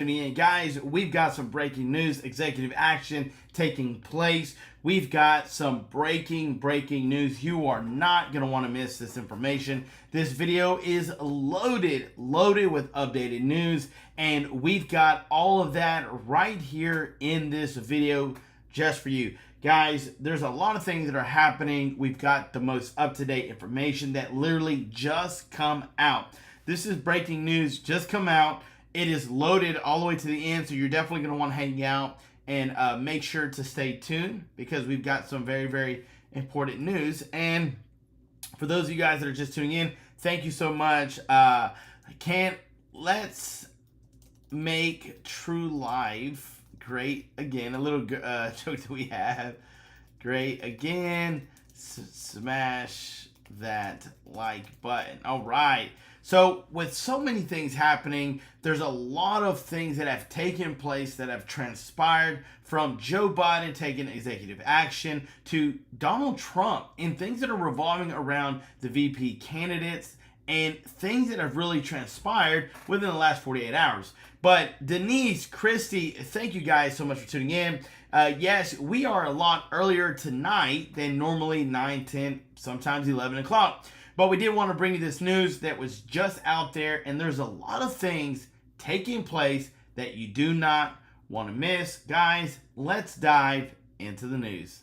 And guys, we've got some breaking news, executive action taking place. We've got some breaking news. You are not going to want to miss this information. This video is loaded with updated news, and we've got all of that right here in this video just for you. Guys, there's a lot of things that are happening. We've got the most up-to-date information that literally just come out. This is breaking news, just come out. It is loaded all the way to the end, so you're definitely going to want to hang out and make sure to stay tuned because we've got some very important news. And for those of you guys that are just tuning in, thank you so much. Let's make True Life great again. A little joke that we have. Great again. Smash that like button. All right. So with so many things happening, there's a lot of things that have taken place that have transpired, from Joe Biden taking executive action to Donald Trump, and things that are revolving around the VP candidates and things that have really transpired within the last 48 hours. But Denise, Christy, thank you guys so much for tuning in. Yes, we are a lot earlier tonight than normally, 9, 10, sometimes 11 o'clock. But we did want to bring you this news that was just out there, and there's a lot of things taking place that you do not want to miss. Guys, let's dive into the news.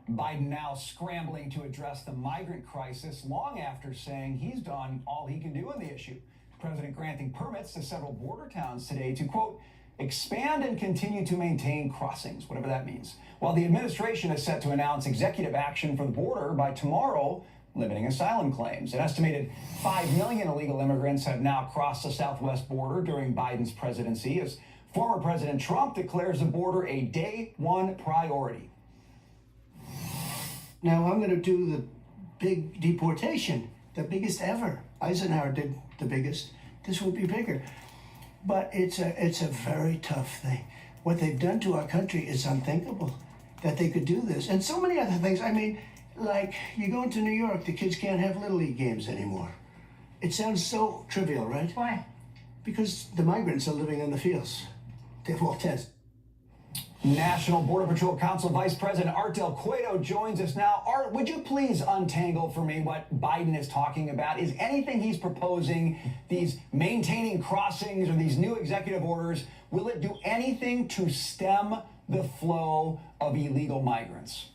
Biden now scrambling to address the migrant crisis long after saying he's done all he can do on the issue. The president granting permits to several border towns today to, quote, expand and continue to maintain crossings, whatever that means. While the administration is set to announce executive action for the border by tomorrow, limiting asylum claims. An estimated 5 million illegal immigrants have now crossed the southwest border during Biden's presidency, as former President Trump declares the border a day one priority. Now I'm going to do the big deportation, the biggest ever. Eisenhower did the biggest. This will be bigger. But it's a very tough thing. What they've done to our country is unthinkable, that they could do this. And so many other things. I mean, like, you go into New York, the kids can't have Little League games anymore. It sounds so trivial, right? Why? Because the migrants are living in the fields. They've all tested. National Border Patrol Council Vice President Art Del Cueto joins us now. Art, would you please untangle for me what Biden is talking about? Is anything he's proposing, these maintaining crossings or these new executive orders, will it do anything to stem the flow of illegal migrants?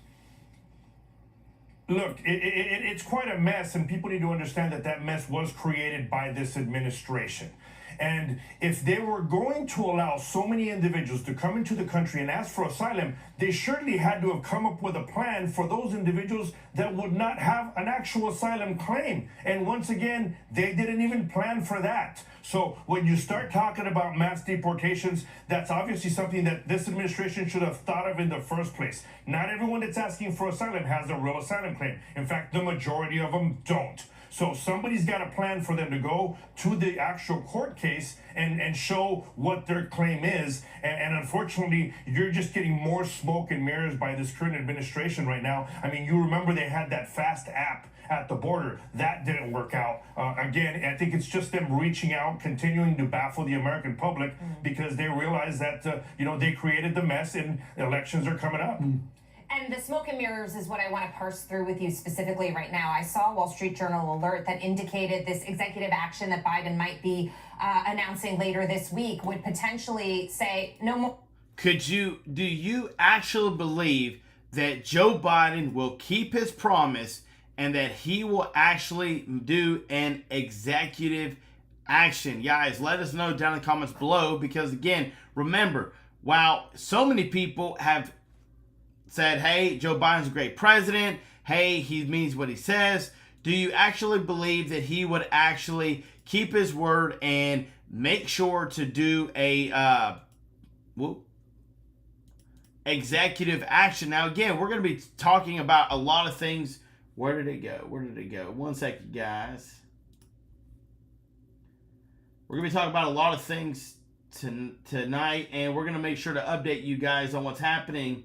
Look, it's quite a mess, and people need to understand that that mess was created by this administration. And if they were going to allow so many individuals to come into the country and ask for asylum, they surely had to have come up with a plan for those individuals that would not have an actual asylum claim. And once again, they didn't even plan for that. So when you start talking about mass deportations, that's obviously something that this administration should have thought of in the first place. Not everyone that's asking for asylum has a real asylum claim. In fact, the majority of them don't. So somebody's got a plan for them to go to the actual court case and show what their claim is. And unfortunately, you're just getting more smoke and mirrors by this current administration right now. I mean, you remember they had that FAST app at the border. That didn't work out. Again, I think it's just them reaching out, continuing to baffle the American public because they realize that, they created the mess and elections are coming up. And the smoke and mirrors is what I want to parse through with you specifically right now. I saw a Wall Street Journal alert that indicated this executive action that Biden might be announcing later this week would potentially say no more. Do you actually believe that Joe Biden will keep his promise and that he will actually do an executive action? Guys, let us know down in the comments below, because again, remember, while so many people have said, hey, Joe Biden's a great president, hey, he means what he says, do you actually believe that he would actually keep his word and make sure to do a executive action? Now, again, we're going to be talking about a lot of things. Where did it go? One second, guys. We're going to be talking about a lot of things tonight, and we're going to make sure to update you guys on what's happening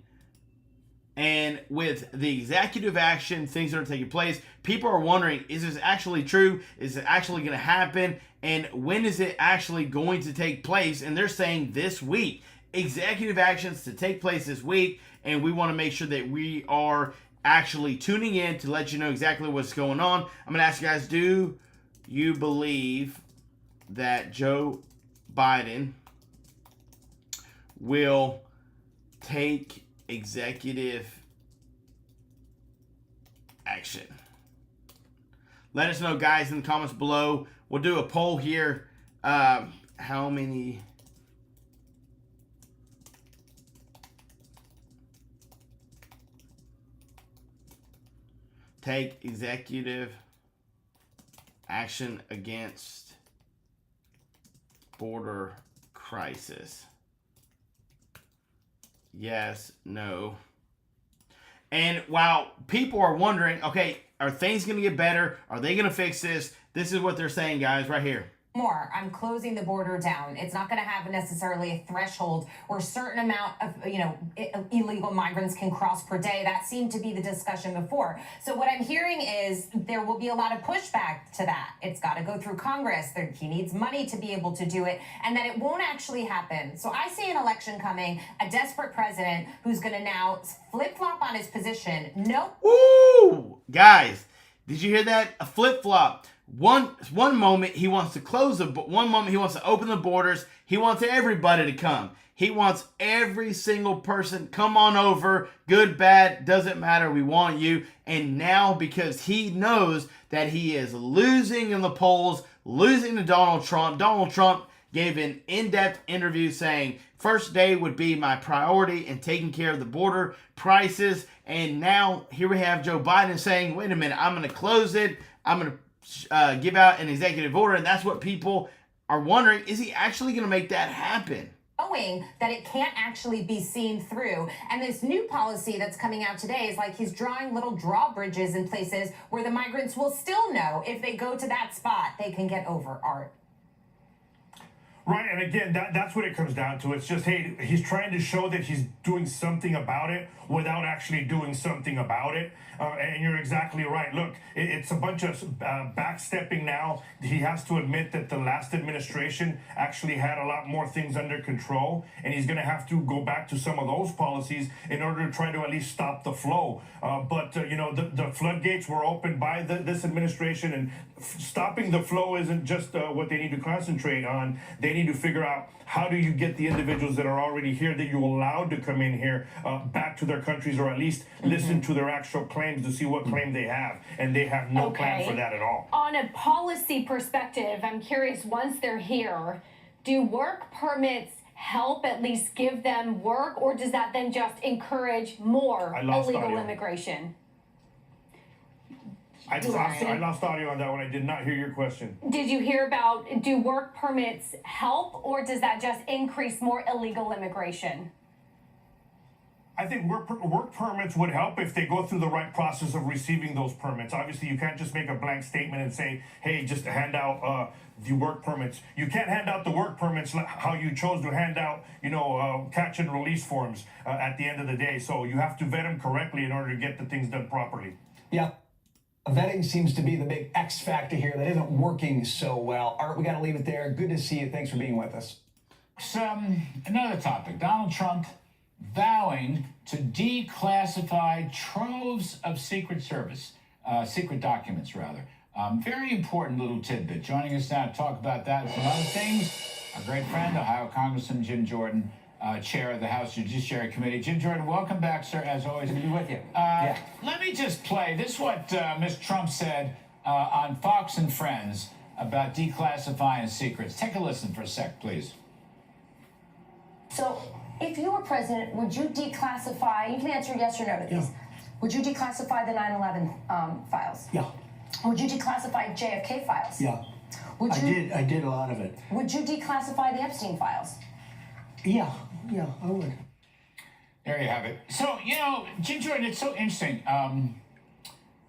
And with the executive action, things that are taking place, people are wondering, is this actually true? Is it actually going to happen? And when is it actually going to take place? And they're saying this week. Executive actions to take place this week. And we want to make sure that we are actually tuning in to let you know exactly what's going on. I'm going to ask you guys, do you believe that Joe Biden will take executive action? Let us know, guys, in the comments below. We'll do a poll here. How many take executive action against border crisis? Yes, no. And while people are wondering, okay, are things going to get better? Are they going to fix this? This is what they're saying, guys, right here. More. I'm closing the border down. It's not going to have necessarily a threshold or a certain amount of, illegal migrants can cross per day. That seemed to be the discussion before. So what I'm hearing is there will be a lot of pushback to that. It's got to go through Congress. He needs money to be able to do it, and that it won't actually happen. So I see an election coming, a desperate president who's going to now flip-flop on his position. Nope. Ooh, guys, did you hear that? A flip-flop. One moment he wants to one moment he wants to open the borders. He wants everybody to come. He wants every single person, come on over, good, bad, doesn't matter, we want you. And now, because he knows that he is losing in the polls, losing to Donald Trump gave an in-depth interview saying, first day would be my priority in taking care of the border crisis. And now here we have Joe Biden saying, wait a minute, I'm going to close it. I'm going to give out an executive order, and that's what people are wondering. Is he actually going to make that happen? Knowing that it can't actually be seen through. And this new policy that's coming out today is like he's drawing little drawbridges in places where the migrants will still know if they go to that spot, they can get over, Art. Right, and again, that's what it comes down to. It's just, hey, he's trying to show that he's doing something about it without actually doing something about it. And you're exactly right. Look, it's a bunch of backstepping now. He has to admit that the last administration actually had a lot more things under control, and he's going to have to go back to some of those policies in order to try to at least stop the flow. But the floodgates were opened by this administration, and stopping the flow isn't just what they need to concentrate on. They need to figure out, how do you get the individuals that are already here, that you allowed to come in here, back to their countries, or at least listen to their actual claims to see what claim they have. And they have no plan for that at all. On a policy perspective, I'm curious, once they're here, do work permits help at least give them work, or does that then just encourage more illegal immigration? I lost audio on that one. I did not hear your question. Did you hear about, do work permits help, or does that just increase more illegal immigration? I think work permits would help if they go through the right process of receiving those permits. Obviously, you can't just make a blank statement and say, hey, just hand out the work permits. You can't hand out the work permits how you chose to hand out, catch and release forms at the end of the day. So you have to vet them correctly in order to get the things done properly. Yeah. Vetting seems to be the big X factor here that isn't working so well. Art, we got to leave it there. Good to see you. Thanks for being with us. Another topic. Donald Trump vowing to declassify troves of secret documents, rather. Very important little tidbit. Joining us now to talk about that and some other things, our great friend, Ohio Congressman Jim Jordan, chair of the House Judiciary Committee. Jim Jordan, welcome back, sir, as always. Good to be with you. Let me just play. This is what Mr. Trump said on Fox and Friends about declassifying secrets. Take a listen for a sec, please. So, if you were president, would you declassify, you can answer yes or no to these, would you declassify the 9/11 files? Yeah. Would you declassify JFK files? Yeah. Would you, I did a lot of it. Would you declassify the Epstein files? Yeah, I would. There you have it. So, Jim Jordan, it's so interesting.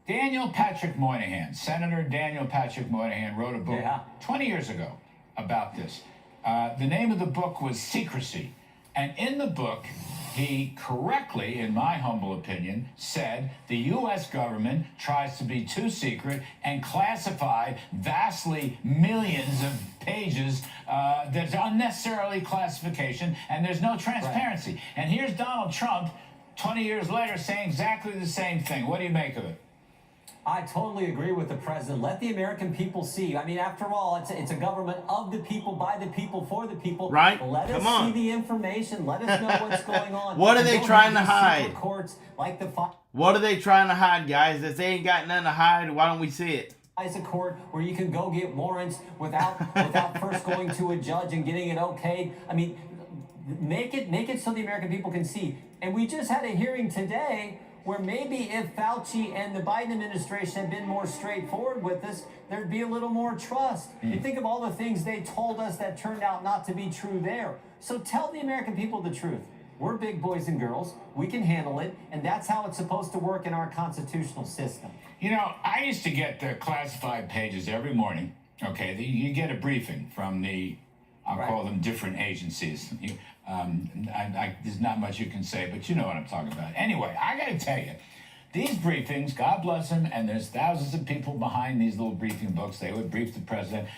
Daniel Patrick Moynihan, Senator Daniel Patrick Moynihan, wrote a book 20 years ago about this. The name of the book was Secrecy. And in the book, he correctly, in my humble opinion, said the U.S. government tries to be too secret and classify vastly millions of pages. There's unnecessarily classification, and there's no transparency. Right. And here's Donald Trump, 20 years later, saying exactly the same thing. What do you make of it? I totally agree with the president. Let the American people see. I mean, after all, it's a government of the people, by the people, for the people. Right? Let us see the information. Let us know what's going on. What are they trying to hide? Courts like the what are they trying to hide, guys? If they ain't got nothing to hide, why don't we see it? A court where you can go get warrants without first going to a judge and getting it okayed. I mean, make it so the American people can see. And we just had a hearing today where maybe if Fauci and the Biden administration had been more straightforward with us, there'd be a little more trust. You think of all the things they told us that turned out not to be true there. So tell the American people the truth. We're big boys and girls. We can handle it, and that's how it's supposed to work in our constitutional system. You know, I used to get the classified pages every morning. Okay, you get a briefing from the, I'll call them different agencies. There's not much you can say, but you know what I'm talking about. Anyway, I got to tell you, these briefings, God bless them, and there's thousands of people behind these little briefing books. They would brief the president.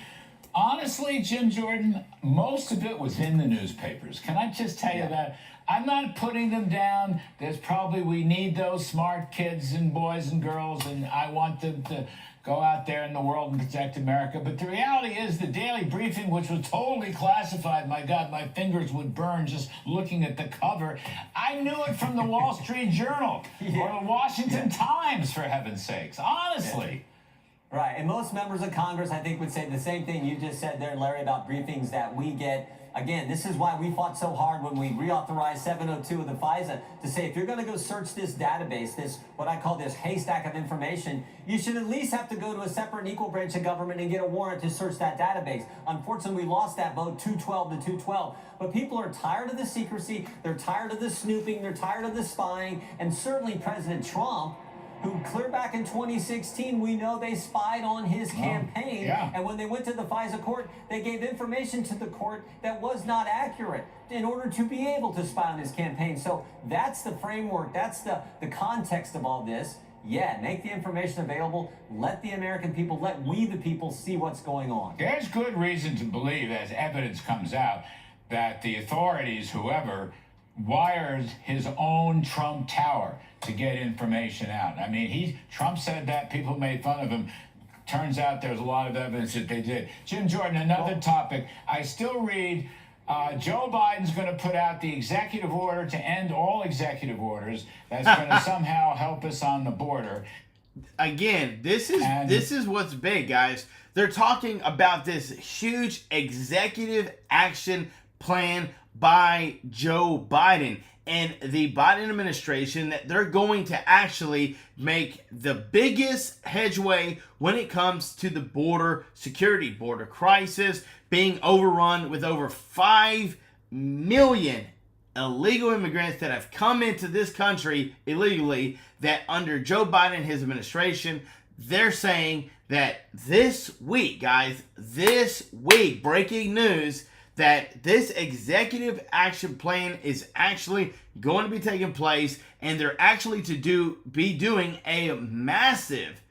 Honestly, Jim Jordan, most of it was in the newspapers. Can I just tell you that? I'm not putting them down. We need those smart kids and boys and girls, and I want them to go out there in the world and protect America. But the reality is the daily briefing, which was totally classified, my God, my fingers would burn just looking at the cover. I knew it from the Wall Street Journal or the Washington Times, for heaven's sakes, honestly. Right, and most members of Congress, I think, would say the same thing you just said there, Larry, about briefings that we get. Again, this is why we fought so hard when we reauthorized 702 of the FISA to say if you're going to go search this database, this what I call this haystack of information, you should at least have to go to a separate and equal branch of government and get a warrant to search that database. Unfortunately, we lost that vote 212 to 212. But people are tired of the secrecy, they're tired of the snooping, they're tired of the spying, and certainly President Trump, who clear back in 2016, we know they spied on his campaign. And when they went to the FISA court, they gave information to the court that was not accurate in order to be able to spy on his campaign. So that's the framework, that's the context of all this. Yeah, make the information available. Let the American people, let we the people see what's going on. There's good reason to believe, as evidence comes out, that the authorities, whoever, wired his own Trump Tower to get information out. I mean, Trump said that, people made fun of him. Turns out there's a lot of evidence that they did. Jim Jordan, another topic. I still read Joe Biden's going to put out the executive order to end all executive orders. That's going to somehow help us on the border. Again, this is what's big, guys. They're talking about this huge executive action plan by Joe Biden and the Biden administration that they're going to actually make the biggest headway when it comes to the border security, border crisis, being overrun with over 5 million illegal immigrants that have come into this country illegally, that under Joe Biden and his administration, they're saying that this week, guys, breaking news, that this executive action plan is actually going to be taking place, and they're actually be doing a massive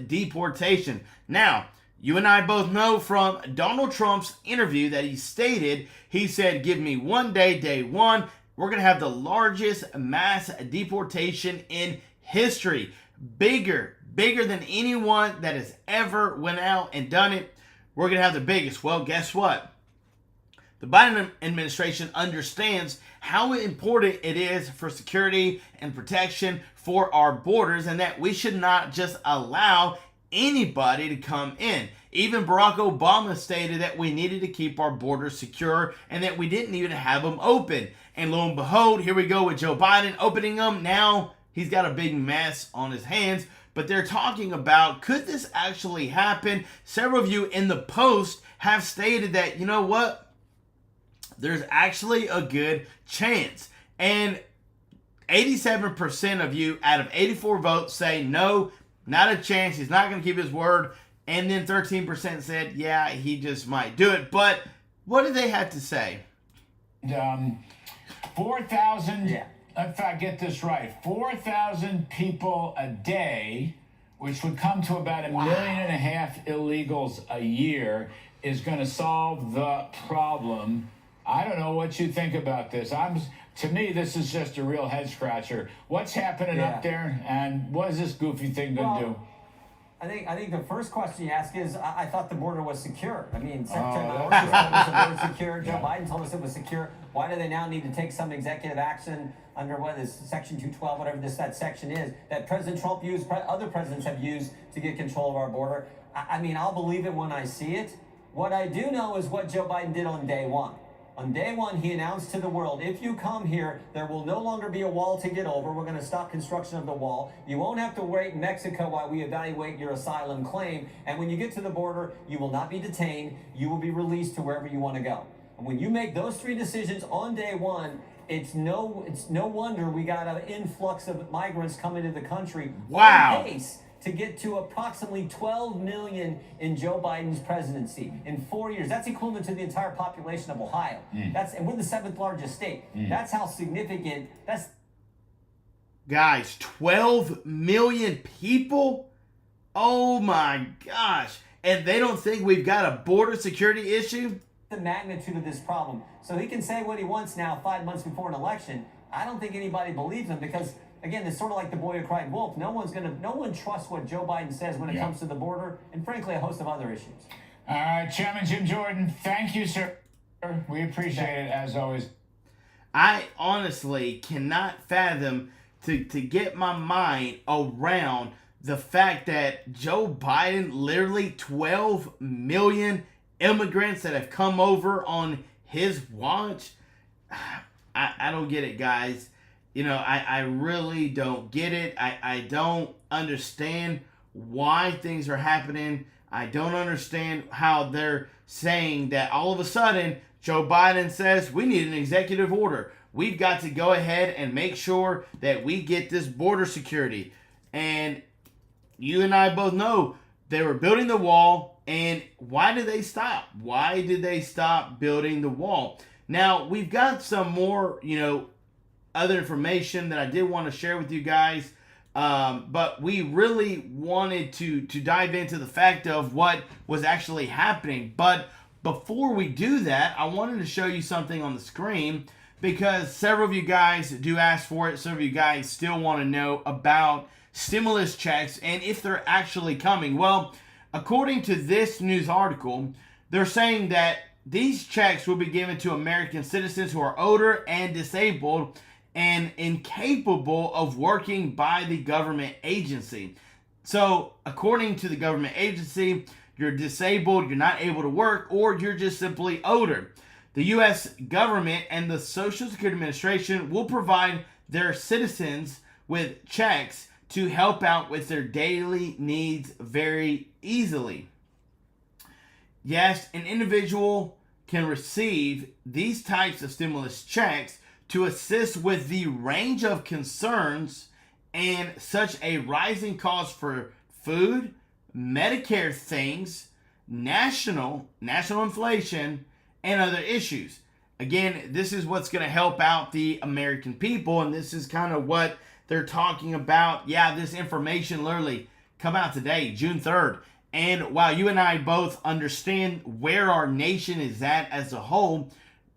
deportation. Now, you and I both know from Donald Trump's interview that he said, give me 1 day, day one, we're going to have the largest mass deportation in history. Bigger than anyone that has ever went out and done it. We're going to have the biggest. Well, guess what? The Biden administration understands how important it is for security and protection for our borders, and that we should not just allow anybody to come in. Even Barack Obama stated that we needed to keep our borders secure and that we didn't even have them open. And lo and behold, here we go with Joe Biden opening them. Now he's got a big mess on his hands. But they're talking about, could this actually happen? Several of you in the post have stated that, you know what? There's actually a good chance. And 87% of you out of 84 votes say, no, not a chance. He's not going to keep his word. And then 13% said, yeah, he just might do it. But what do they have to say? 4,000, Yeah. if I get this right, 4,000 people a day, which would come to about 1.5 million illegals a year, is going to solve the problem. I don't know what you think about this. To me, this is just a real head scratcher. What's happening up there, and what is this goofy thing going to do? I think the first question you ask is, I thought the border was secure. I mean, Secretary Mayorkas told us the border was secure. Joe Biden told us it was secure. Why do they now need to take some executive action under what is Section 212, whatever that section is, that President Trump used, other presidents have used to get control of our border? I mean, I'll believe it when I see it. What I do know is what Joe Biden did on day one. On day one, he announced to the world, if you come here, there will no longer be a wall to get over. We're going to stop construction of the wall. You won't have to wait in Mexico while we evaluate your asylum claim. And when you get to the border, you will not be detained. You will be released to wherever you want to go. And when you make those three decisions on day one, it's no wonder we got an influx of migrants coming to the country. Wow. On pace to get to approximately 12 million in Joe Biden's presidency in 4 years. That's equivalent to the entire population of Ohio. And we're the 7th largest state. That's how significant. Guys, 12 million people? Oh my gosh. And they don't think we've got a border security issue? The magnitude of this problem. So he can say what he wants now 5 months before an election. I don't think anybody believes him because, again, it's sort of like the boy who cried wolf. No one trusts what Joe Biden says when it comes to the border and, frankly, a host of other issues. All right, Chairman Jim Jordan, thank you, sir. We appreciate it, as always. I honestly cannot fathom to get my mind around the fact that Joe Biden, literally 12 million immigrants that have come over on his watch. I don't get it, guys. You know, I really don't get it. I don't understand why things are happening. I don't understand how they're saying that all of a sudden Joe Biden says we need an executive order. We've got to go ahead and make sure that we get this border security. And you and I both know they were building the wall. And why did they stop? Why did they stop building the wall? Now, we've got some more, other information that I did want to share with you guys. But we really wanted to dive into the fact of what was actually happening. But before we do that, I wanted to show you something on the screen because several of you guys do ask for it. Some of you guys still want to know about stimulus checks and if they're actually coming. Well, according to this news article, they're saying that these checks will be given to American citizens who are older and disabled and incapable of working by the government agency. So, according to the government agency, you're disabled, you're not able to work, or you're just simply older. The U.S. government and the Social Security Administration will provide their citizens with checks to help out with their daily needs very easily. Yes, an individual can receive these types of stimulus checks to assist with the range of concerns and such a rising cost for food, Medicare things, national inflation, and other issues. Again, this is what's going to help out the American people, and this is kind of what they're talking about. Yeah, this information literally come out today, June 3rd. And while you and I both understand where our nation is at as a whole,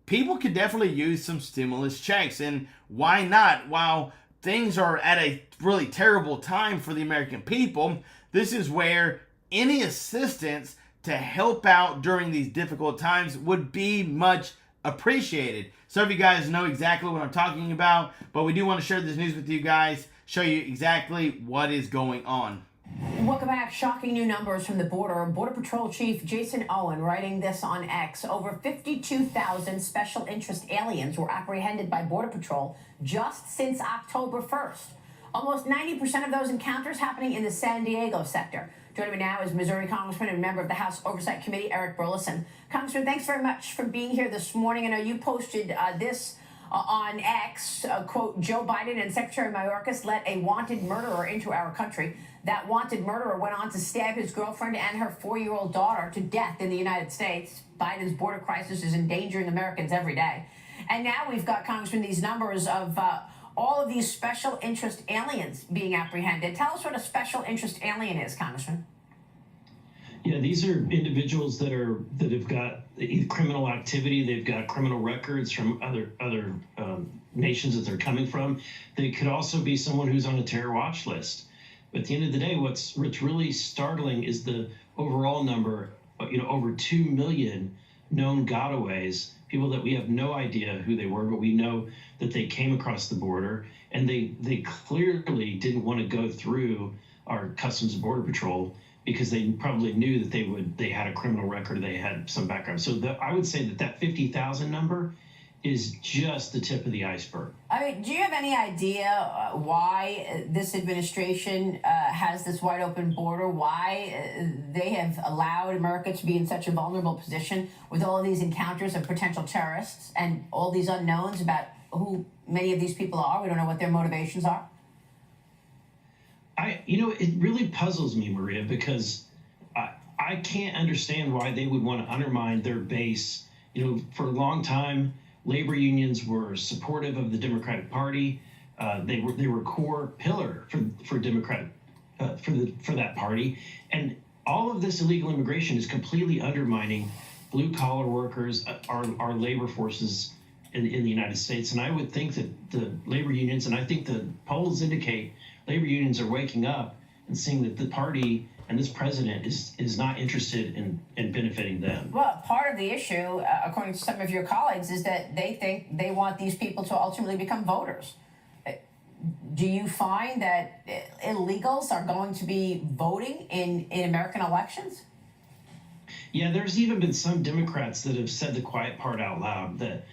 people could definitely use some stimulus checks. And why not? While things are at a really terrible time for the American people, this is where any assistance to help out during these difficult times would be much appreciated. Some of you guys know exactly what I'm talking about, but we do want to share this news with you guys, show you exactly what is going on. Welcome back. Shocking new numbers from the border. Border Patrol Chief Jason Owen writing this on X. Over 52,000 special interest aliens were apprehended by Border Patrol just since October 1st. Almost 90% of those encounters happening in the San Diego sector. Joining me now is Missouri Congressman and member of the House Oversight Committee, Eric Burleson. Congressman, thanks very much for being here this morning. I know you posted this on X, quote, Joe Biden and Secretary Mayorkas let a wanted murderer into our country. That wanted murderer went on to stab his girlfriend and her 4-year-old daughter to death in the United States. Biden's border crisis is endangering Americans every day. And now we've got, Congressman, these numbers of all of these special interest aliens being apprehended. Tell us what a special interest alien is, Congressman. Yeah, these are individuals that have got criminal activity. They've got criminal records from other nations that they're coming from. They could also be someone who's on a terror watch list. But at the end of the day, what's really startling is the overall number. Over 2 million known gotaways, people that we have no idea who they were, but we know that they came across the border, and they clearly didn't want to go through our Customs and Border Patrol because they probably knew that they had a criminal record, they had some background. So I would say that 50,000 number is just the tip of the iceberg. I mean, do you have any idea why this administration has this wide open border? Why they have allowed America to be in such a vulnerable position with all of these encounters of potential terrorists and all these unknowns about who many of these people are? We don't know what their motivations are. It really puzzles me, Maria, because I can't understand why they would want to undermine their base. For a long time, labor unions were supportive of the Democratic Party. They were a core pillar for Democratic for that party, and all of this illegal immigration is completely undermining blue collar workers, our labor forces in the United States. And I would think that the labor unions, and I think the polls indicate labor unions are waking up and seeing that the party and this president is not interested in benefiting them. Well, part of the issue, according to some of your colleagues, is that they think they want these people to ultimately become voters. Do you find that illegals are going to be voting in American elections? Yeah, there's even been some Democrats that have said the quiet part out loud, that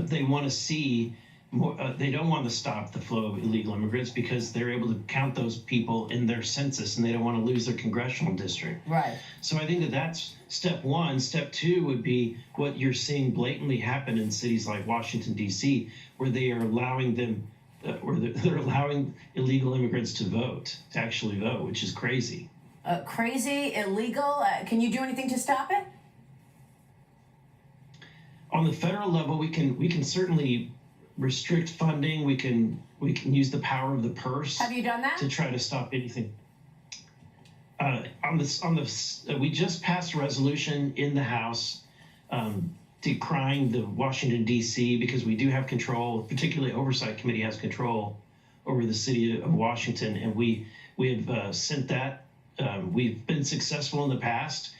they want to see more, they don't want to stop the flow of illegal immigrants because they're able to count those people in their census, and they don't want to lose their congressional district. Right. So I think that that's step one. Step two would be what you're seeing blatantly happen in cities like Washington, D.C., where they are allowing them, they're allowing illegal immigrants to actually vote, which is crazy. Crazy, illegal. Can you do anything to stop it? On the federal level, we can certainly restrict funding. We can use the power of the purse. Have you done that? To try to stop anything. We just passed a resolution in the House decrying the Washington, D.C., because we do have control, particularly Oversight Committee has control over the city of Washington, and we have sent that. We've been successful in the past,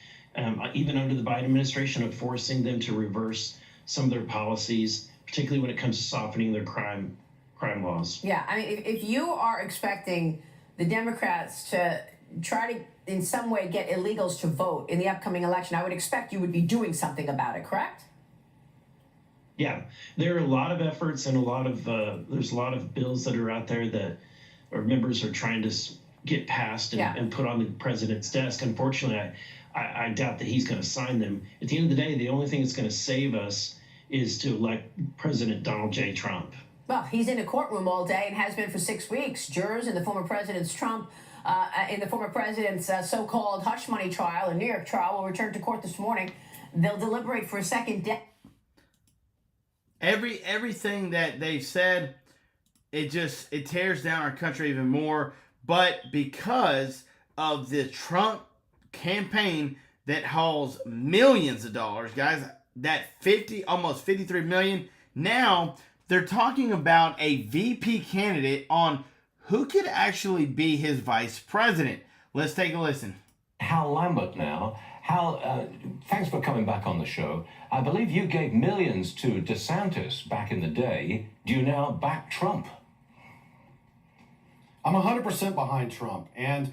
even under the Biden administration, of forcing them to reverse some of their policies, particularly when it comes to softening their crime laws. Yeah, I mean, if you are expecting the Democrats to try to, in some way, get illegals to vote in the upcoming election, I would expect you would be doing something about it, correct? Yeah, there are a lot of efforts and there's a lot of bills that are out there that our members are trying to get passed and put on the president's desk. Unfortunately, I doubt that he's going to sign them. At the end of the day, the only thing that's going to save us is to elect President Donald J. Trump. Well, he's in a courtroom all day and has been for 6 weeks. Jurors in the former president's so-called hush money trial, a New York trial, will return to court this morning. They'll deliberate for a second day. Everything that they've said, it tears down our country even more. But because of the Trump campaign that hauls millions of dollars, guys, that almost 53 million, now they're talking about a VP candidate on who could actually be his vice president. Let's take a listen. Hal Lambert now. Hal, thanks for coming back on the show. I believe you gave millions to DeSantis back in the day. Do you now back Trump? I'm 100% behind Trump. And,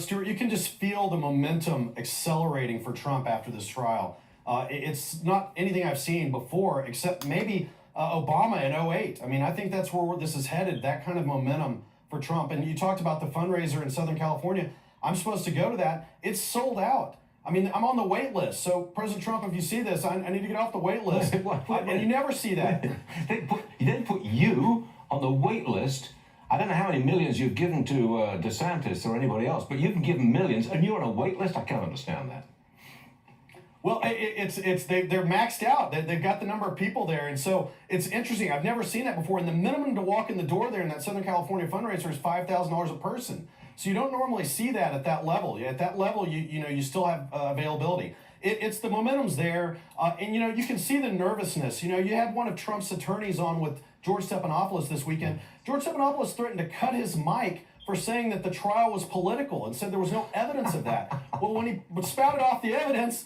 Stuart, you can just feel the momentum accelerating for Trump after this trial. It's not anything I've seen before, except maybe Obama in 2008. I mean, I think that's where this is headed, that kind of momentum for Trump. And you talked about the fundraiser in Southern California. I'm supposed to go to that. It's sold out. I mean, I'm on the wait list. So, President Trump, if you see this, I need to get off the wait list. And you never see that. They didn't put you on the wait list. I don't know how many millions you've given to DeSantis or anybody else, but you've given millions and you're on a wait list? I can't understand that. Well, they're maxed out. They've got the number of people there, and so it's interesting. I've never seen that before. And the minimum to walk in the door there in that Southern California fundraiser is $5,000 a person. So you don't normally see that at that level. At that level, you still have availability. It's the momentum's there, and you can see the nervousness. You had one of Trump's attorneys on with George Stephanopoulos this weekend. George Stephanopoulos threatened to cut his mic for saying that the trial was political and said there was no evidence of that. Well, when he spouted off the evidence,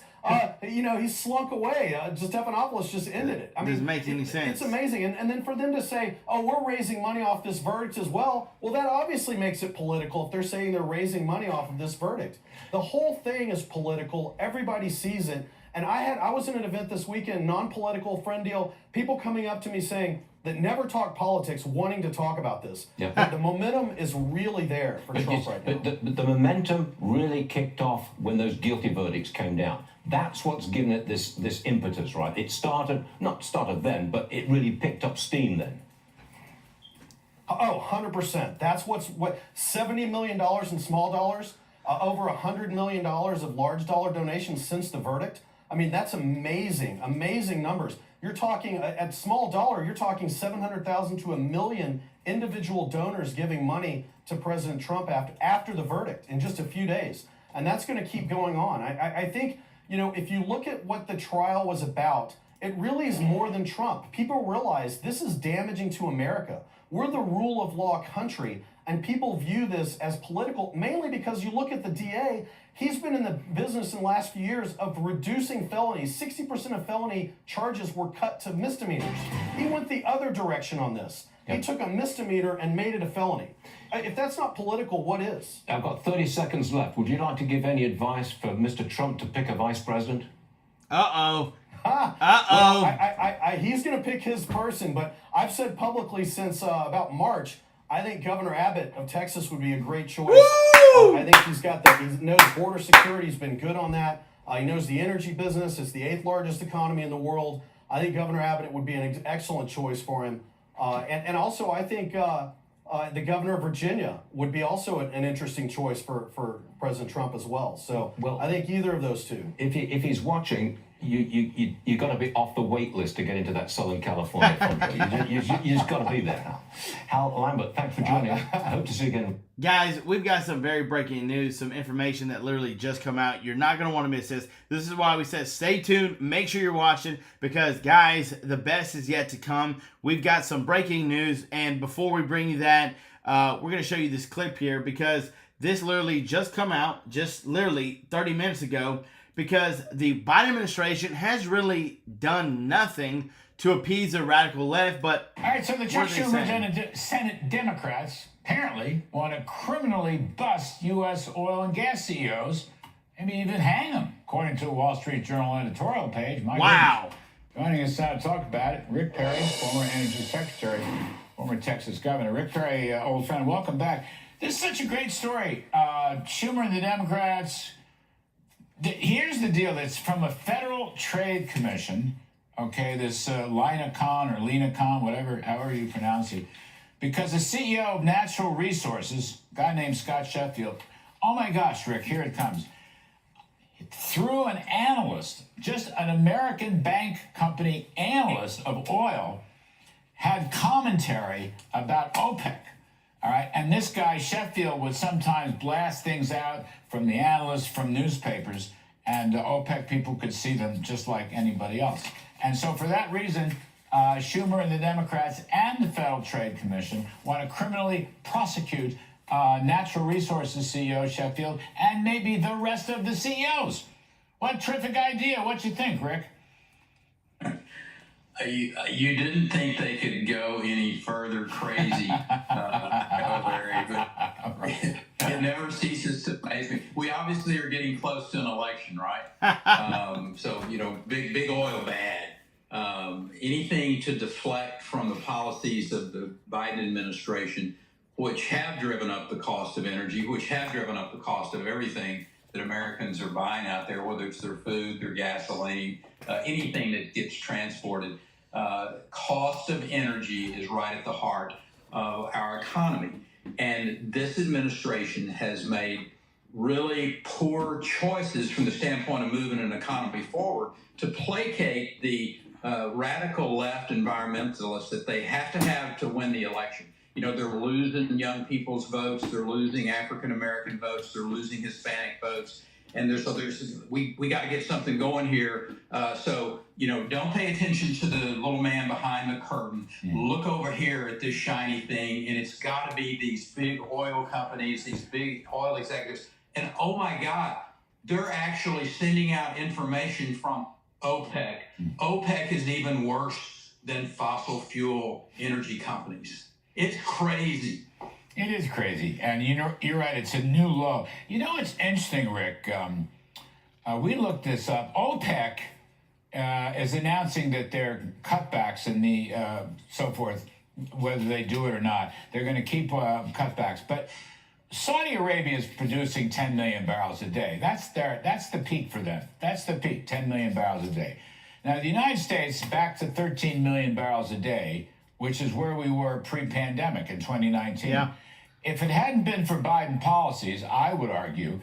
he slunk away. Stephanopoulos just ended it. Doesn't make any sense. It's amazing. And then for them to say, oh, we're raising money off this verdict as well, that obviously makes it political if they're saying they're raising money off of this verdict. The whole thing is political. Everybody sees it. And I was in an event this weekend, non-political friend deal, people coming up to me saying that never talk politics, wanting to talk about this. Yeah. The momentum is really there for Trump right now. But the momentum really kicked off when those guilty verdicts came down. That's what's given it this impetus, right? It not started then, but it really picked up steam then. Oh, 100%. That's what $70 million in small dollars, over $100 million of large dollar donations since the verdict. I mean, that's amazing, amazing numbers. You're talking at small dollar, you're talking 700,000 to 1 million individual donors giving money to President Trump after the verdict in just a few days. And that's going to keep going on. I think, if you look at what the trial was about, it really is more than Trump. People realize this is damaging to America. We're the rule of law country, and people view this as political, mainly because you look at the DA, he's been in the business in the last few years of reducing felonies. 60% of felony charges were cut to misdemeanors. He went the other direction on this. He took a misdemeanor and made it a felony. If that's not political, what is? I've got 30 seconds left. Would you like to give any advice for Mr. Trump to pick a vice president? Uh-oh. Well, he's going to pick his person, but I've said publicly since about March, I think Governor Abbott of Texas would be a great choice. I think he knows border security. He's been good on that. He knows the energy business. It's the 8th largest economy in the world. I think Governor Abbott would be an excellent choice for him. And also, I think the governor of Virginia would be also an interesting choice for President Trump as well. So I think either of those two. If he's watching, you got to be off the wait list to get into that Southern California fundraiser. you just got to be there. Hal Lambert, thanks for joining us. I hope to see you again. Guys, we've got some very breaking news, some information that literally just come out. You're not going to want to miss this. This is why we said stay tuned. Make sure you're watching because, guys, the best is yet to come. We've got some breaking news, and before we bring you that, we're going to show you this clip here because this literally just come out, just literally 30 minutes ago, because the Biden administration has really done nothing to appease the radical left. But all right, so the Chuck Schumer and Senate Democrats apparently want to criminally bust U.S. oil and gas CEOs, maybe even hang them, according to a Wall Street Journal editorial page. Wow. Joining us now to talk about it, Rick Perry, former Energy Secretary, former Texas governor. Rick Perry, old friend, welcome back. This is such a great story. Schumer and the Democrats. Here's the deal. It's from a Federal Trade Commission. Okay, this Lina Khan or Lena Khan, however you pronounce it. Because the CEO of Natural Resources, a guy named Scott Sheffield, oh my gosh, Rick, here it comes. Through an analyst, just an American bank company analyst of oil, had commentary about OPEC. All right, and this guy, Sheffield, would sometimes blast things out from the analysts, from newspapers, and OPEC people could see them just like anybody else. And so for that reason, Schumer and the Democrats and the Federal Trade Commission want to criminally prosecute Natural Resources CEO Sheffield and maybe the rest of the CEOs. What a terrific idea. What you think, Rick? You didn't think they could go any further crazy, Larry, but it never ceases to amaze me. We obviously are getting close to an election, right? So, big oil bad. Anything to deflect from the policies of the Biden administration, which have driven up the cost of energy, which have driven up the cost of everything that Americans are buying out there, whether it's their food, their gasoline, anything that gets transported. Cost of energy is right at the heart of our economy. And this administration has made really poor choices from the standpoint of moving an economy forward to placate the radical left environmentalists that they have to win the election. You know, they're losing young people's votes, they're losing African American votes, they're losing Hispanic votes, and we got to get something going here. So you know, don't pay attention to the little man behind the curtain. Look over here at this shiny thing, and it's got to be these big oil companies, these big oil executives, and oh my God, they're actually sending out information from OPEC. OPEC is even worse than fossil fuel energy companies. It's crazy. It is crazy, and you know, you're right. It's a new low. You know, it's interesting, Rick. We looked this up. OPEC is announcing that their cutbacks in the so forth, whether they do it or not, they're going to keep cutbacks. But Saudi Arabia is producing 10 million barrels a day. That's the peak for them. That's the peak, 10 million barrels a day. Now, the United States back to 13 million barrels a day, which is where we were pre-pandemic in 2019. Yeah. If it hadn't been for Biden policies, I would argue,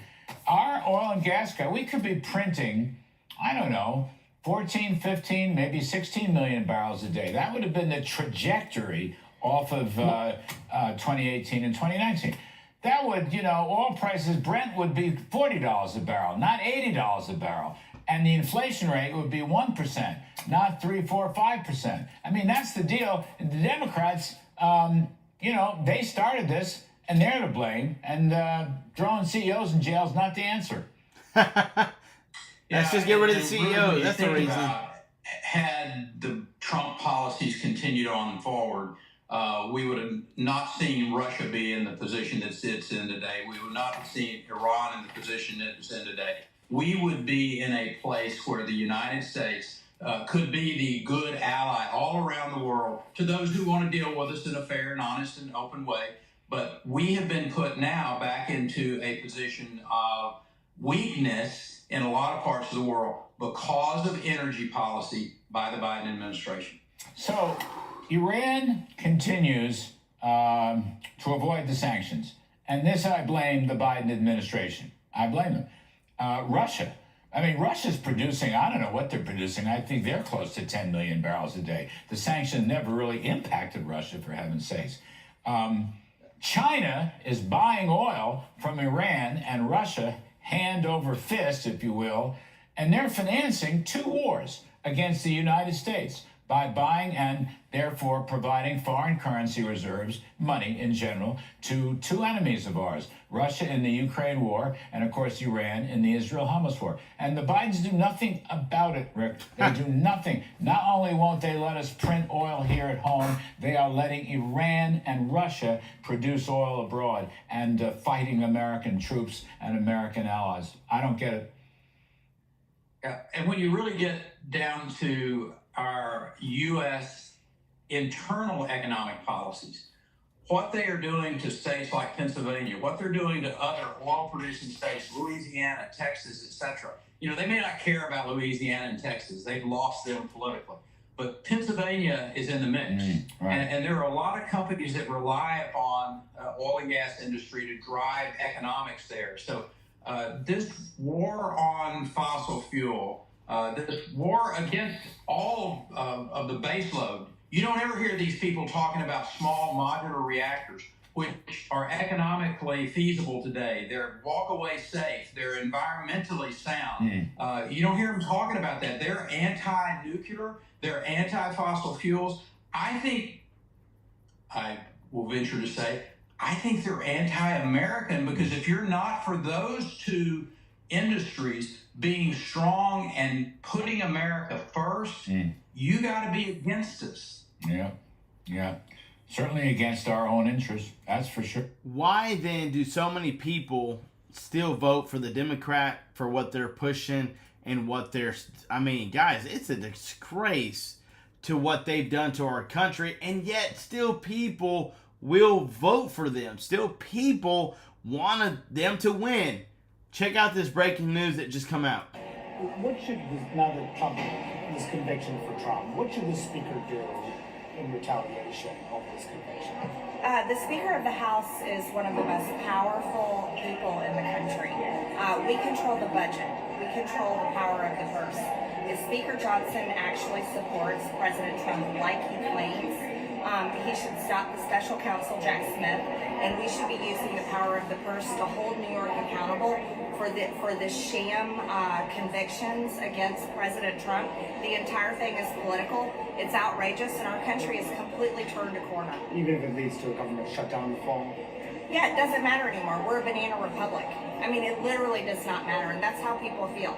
our oil and gas guy, we could be printing, I don't know, 14, 15, maybe 16 million barrels a day. That would have been the trajectory off of 2018 and 2019. That would, you know, oil prices, Brent would be $40 a barrel, not $80 a barrel. And the inflation rate would be 1%, not 3, 4, 5%. I mean, that's the deal. The Democrats, you know, they started this, and they're to blame. And throwing CEOs in jail is not the answer. Let's just get rid of the CEO. Really, That's the reason. Had the Trump policies continued on forward, we would have not seen Russia be in the position that it's in today. We would not have seen Iran in the position that it's in today. We would be in a place where the United States could be the good ally all around the world to those who want to deal with us in a fair and honest and open way. But we have been put now back into a position of weakness in a lot of parts of the world because of energy policy by the Biden administration. So Iran continues to avoid the sanctions. And this I blame the Biden administration. I blame them. Russia. I mean, Russia's producing, I don't know what they're producing. I think they're close to 10 million barrels a day. The sanctions never really impacted Russia, for heaven's sakes. China is buying oil from Iran and Russia, hand over fist, if you will, and they're financing 2 wars against the United States by buying and therefore providing foreign currency reserves, money in general, to 2 enemies of ours, Russia in the Ukraine war, and of course Iran in the Israel-Hamas war. And the Bidens do nothing about it, Rick. They do nothing. Not only won't they let us print oil here at home, they are letting Iran and Russia produce oil abroad and fighting American troops and American allies. I don't get it. Yeah, and when you really get down to our U.S. internal economic policies, what they are doing to states like Pennsylvania, what they're doing to other oil-producing states, Louisiana, Texas, etc. You know, they may not care about Louisiana and Texas. They've lost them politically. But Pennsylvania is in the mix. Right. And there are a lot of companies that rely upon oil and gas industry to drive economics there. So this war on fossil fuel, this war against all of the base load, you don't ever hear these people talking about small modular reactors, which are economically feasible today. They're walk-away safe. They're environmentally sound. You don't hear them talking about that. They're anti-nuclear. They're anti-fossil fuels. I will venture to say, I think they're anti-American, because if you're not for those 2 industries being strong and putting America first, you got to be against us. Yeah. Certainly against our own interests, that's for sure. Why then do so many people still vote for the Democrat for what they're pushing and what they're... I mean, guys, it's a disgrace to what they've done to our country, and yet still people will vote for them. Still people want them to win. Check out this breaking news that just come out. What should, now that Trump, this conviction for Trump, what should the speaker do in retaliation over this conviction? The Speaker of the House is one of the most powerful people in the country. We control the budget. We control the power of the purse. If Speaker Johnson actually supports President Trump like he claims, he should stop the special counsel, Jack Smith, and we should be using the power of the purse to hold New York accountable for the sham convictions against President Trump. The entire thing is political. It's outrageous, and our country is completely turned a corner. Even if it leads to a government shutdown in the fall? Yeah, it doesn't matter anymore. We're a banana republic. I mean, it literally does not matter, and that's how people feel.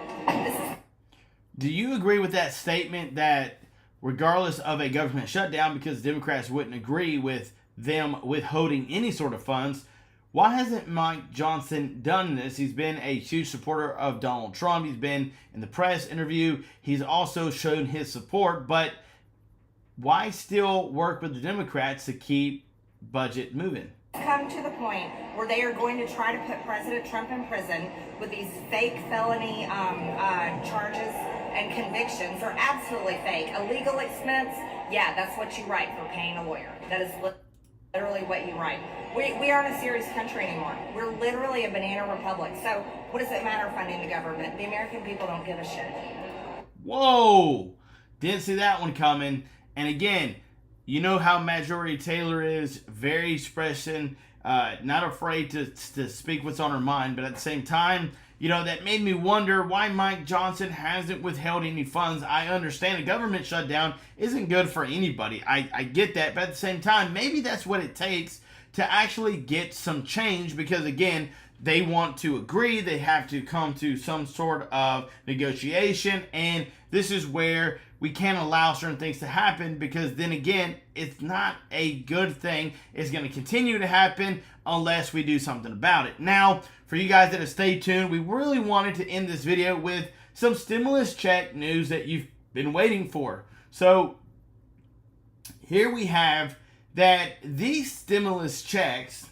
Do you agree with that statement that regardless of a government shutdown, because Democrats wouldn't agree with them withholding any sort of funds, why hasn't Mike Johnson done this? He's been a huge supporter of Donald Trump. He's been in the press interview. He's also shown his support, but why still work with the Democrats to keep budget moving? Come to the point where they are going to try to put President Trump in prison with these fake felony charges and convictions. Are absolutely fake. A legal expense, yeah, that's what you write for paying a lawyer. That is literally what you write. We aren't a serious country anymore. We're literally a banana republic. So what does it matter funding the government? The American people don't give a shit. Whoa! Didn't see that one coming. And again, you know how Marjorie Taylor is, very expression, not afraid to speak what's on her mind, but at the same time, you know, that made me wonder why Mike Johnson hasn't withheld any funds. I understand a government shutdown isn't good for anybody. I get that, but at the same time, maybe that's what it takes to actually get some change, because again, they want to agree, they have to come to some sort of negotiation, and this is where we can't allow certain things to happen, because then again, it's not a good thing. It's going to continue to happen unless we do something about it. Now, for you guys that have stayed tuned, we really wanted to end this video with some stimulus check news that you've been waiting for. So here we have that these stimulus checks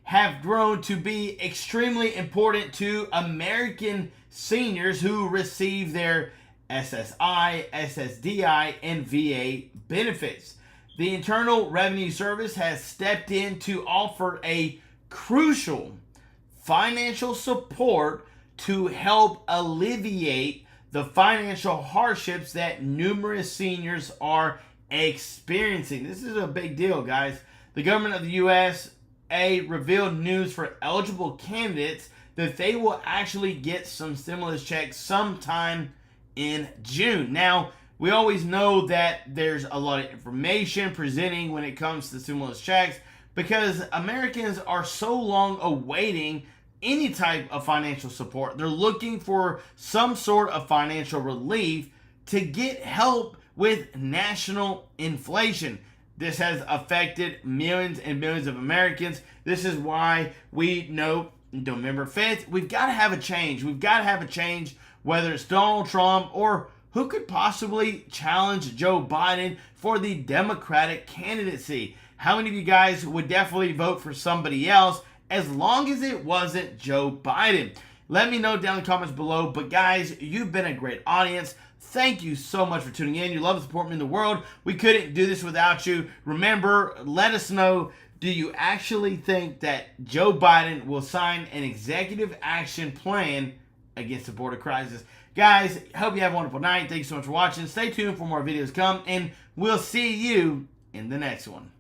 have grown to be extremely important to American seniors who receive their SSI, SSDI, and VA benefits. The Internal Revenue Service has stepped in to offer a crucial financial support to help alleviate the financial hardships that numerous seniors are experiencing. This is a big deal, guys. The government of the USA revealed news for eligible candidates that they will actually get some stimulus checks sometime in June. Now, we always know that there's a lot of information presenting when it comes to stimulus checks, because Americans are so long awaiting any type of financial support. They're looking for some sort of financial relief to get help with national inflation. This has affected millions and millions of Americans. This is why we know November 5th, we've got to have a change. We've got to have a change, whether it's Donald Trump or who could possibly challenge Joe Biden for the Democratic candidacy. How many of you guys would definitely vote for somebody else as long as it wasn't Joe Biden? Let me know down in the comments below. But guys, you've been a great audience. Thank you so much for tuning in. You love and support me in the world. We couldn't do this without you. Remember, let us know, do you actually think that Joe Biden will sign an executive action plan against the border crisis? Guys, hope you have a wonderful night. Thank you so much for watching. Stay tuned for more videos come, and we'll see you in the next one.